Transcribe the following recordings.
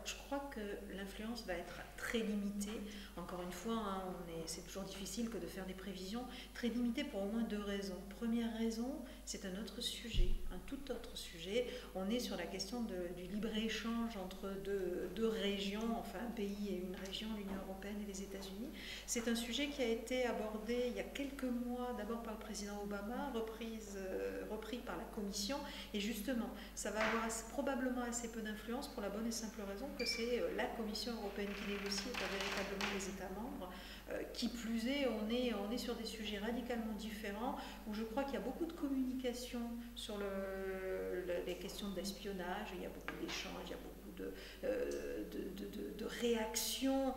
Je crois que l'influence va être très limitée. Encore une fois, hein, c'est toujours difficile que de faire des prévisions. Très limitée pour au moins deux raisons. Première raison, c'est un autre sujet, un tout autre sujet. On est sur la question du libre-échange entre deux régions, enfin un pays et une région, l'Union européenne et les États-Unis. C'est un sujet qui a été abordé il y a quelques mois, d'abord par le président Obama, repris par la Commission. Et justement, ça va avoir probablement assez peu d'influence pour la bonne et simple raison que c'est la Commission européenne qui négocie et pas véritablement les États membres. Qui plus est, on est sur des sujets radicalement différents où je crois qu'il y a beaucoup de communication sur les questions d'espionnage, il y a beaucoup d'échanges, il y a beaucoup de réactions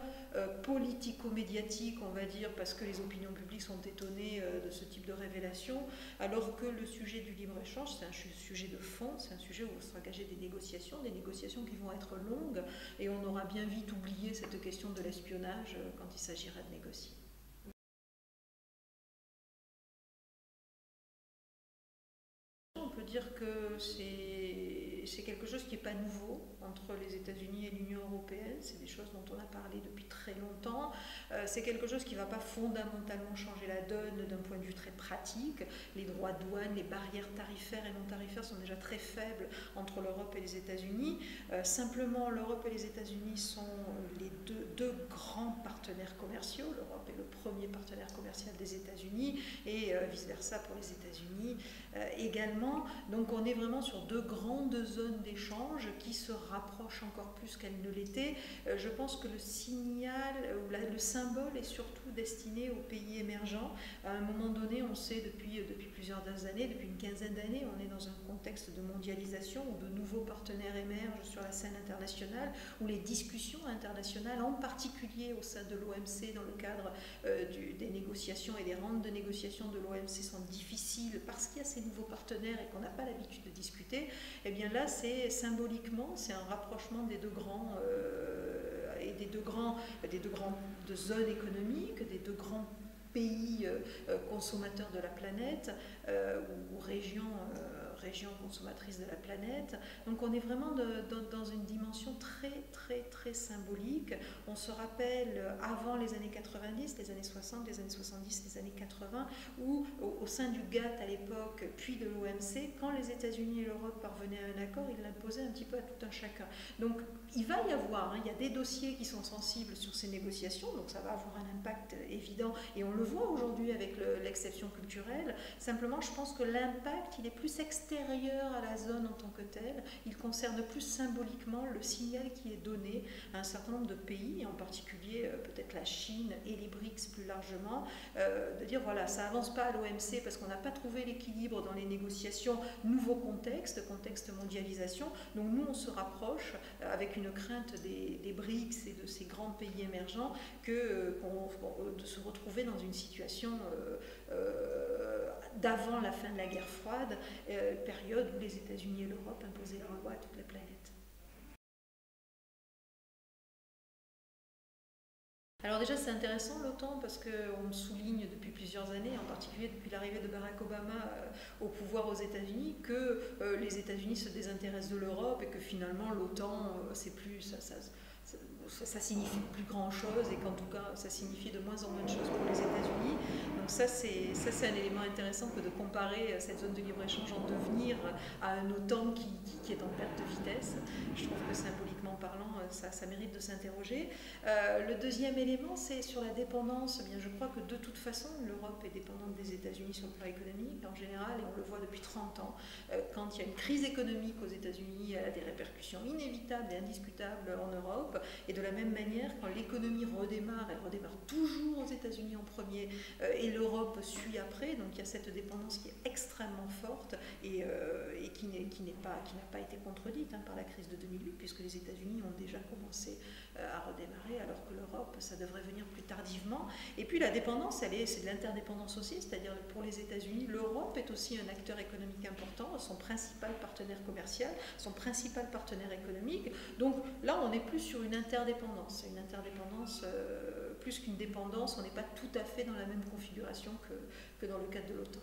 politico-médiatiques, on va dire, parce que les opinions publiques sont étonnées de ce type de révélation, alors que le sujet du libre-échange, c'est un sujet de fond, c'est un sujet où on sera engagé des négociations qui vont être longues, et on aura bien vite oublié cette question de l'espionnage quand il s'agira de négocier. On peut dire que c'est quelque chose qui n'est pas nouveau entre les États-Unis et l'Union européenne. C'est des choses dont on a parlé depuis très longtemps. C'est quelque chose qui ne va pas fondamentalement changer la donne d'un point de vue très pratique. Les droits de douane, les barrières tarifaires et non tarifaires sont déjà très faibles entre l'Europe et les États-Unis. Simplement, l'Europe et les États-Unis sont les deux grands partenaires commerciaux. L'Europe est le premier partenaire commercial des États-Unis et vice-versa pour les États-Unis également. Donc on est vraiment sur deux grandes zones d'échange qui se rapprochent encore plus qu'elles ne l'étaient. Je pense que le signal, ou le symbole est surtout destiné aux pays émergents. À un moment donné, on sait depuis plusieurs années, depuis une quinzaine d'années, on est dans un contexte de mondialisation où de nouveaux partenaires émergent sur la scène internationale, où les discussions internationales, en particulier au sein de l'OMC, dans le cadre des négociations et des rounds de négociations de l'OMC sont difficiles parce qu'il y a ces nouveaux partenaires et qu'on n'a pas l'habitude de discuter. Et bien là, c'est symboliquement, c'est un rapprochement des deux grands de zones économiques, des deux grands pays consommateurs de la planète ou régions consommatrices de la planète. Donc on est vraiment dans une dimension très symbolique. On se rappelle avant les années 90, les années 60, les années 70, les années 80, où au sein du GATT à l'époque, puis de l'OMC, quand les États-Unis et l'Europe parvenaient à un accord, ils l'imposaient un petit peu à tout un chacun. Donc il va y avoir, il y a des dossiers qui sont sensibles sur ces négociations, donc ça va avoir un impact évident, et on le voit aujourd'hui avec l'exception culturelle. Simplement, je pense que l'impact, il est plus extérieur à la zone en tant que telle, il concerne plus symboliquement le signal qui est donné à un certain nombre de pays, et en particulier peut-être la Chine et les BRICS plus largement, de dire voilà, ça avance pas à l'OMC parce qu'on n'a pas trouvé l'équilibre dans les négociations, nouveau contexte mondialisation, donc nous on se rapproche avec une crainte des BRICS et de ces grands pays émergents de se retrouver dans une situation d'avant la fin de la guerre froide, période où les États-Unis et l'Europe imposaient leur loi à toute la planète. Alors déjà c'est intéressant l'OTAN parce qu'on souligne depuis plusieurs années, en particulier depuis l'arrivée de Barack Obama au pouvoir aux États-Unis, que les États-Unis se désintéressent de l'Europe et que finalement l'OTAN c'est plus ça signifie plus grand chose et qu'en tout cas ça signifie de moins en moins de choses pour les États-Unis. Donc ça c'est un élément intéressant que de comparer cette zone de libre-échange en devenir à un OTAN qui est en perte de vitesse. Je trouve que symboliquement parlant ça mérite de s'interroger. Le deuxième élément c'est sur la dépendance. Eh bien, je crois que de toute façon l'Europe est dépendante des États-Unis sur le plan économique en général et on le voit depuis 30 ans. Quand il y a une crise économique aux États-Unis, elle a des répercussions inévitables et indiscutables en Europe. Et de la même manière, quand l'économie redémarre, elle redémarre toujours aux États-Unis en premier et l'Europe suit après. Donc il y a cette dépendance qui est extrêmement forte et qui n'a pas été contredite par la crise de 2008, puisque les États-Unis ont déjà commencé à redémarrer, alors que l'Europe, ça devrait venir plus tardivement. Et puis la dépendance, c'est de l'interdépendance aussi, c'est-à-dire pour les États-Unis, l'Europe est aussi un acteur économique important, son principal partenaire commercial, son principal partenaire économique. Donc là, on n'est plus sur une interdépendance. Une interdépendance, plus qu'une dépendance, on n'est pas tout à fait dans la même configuration que dans le cadre de l'OTAN.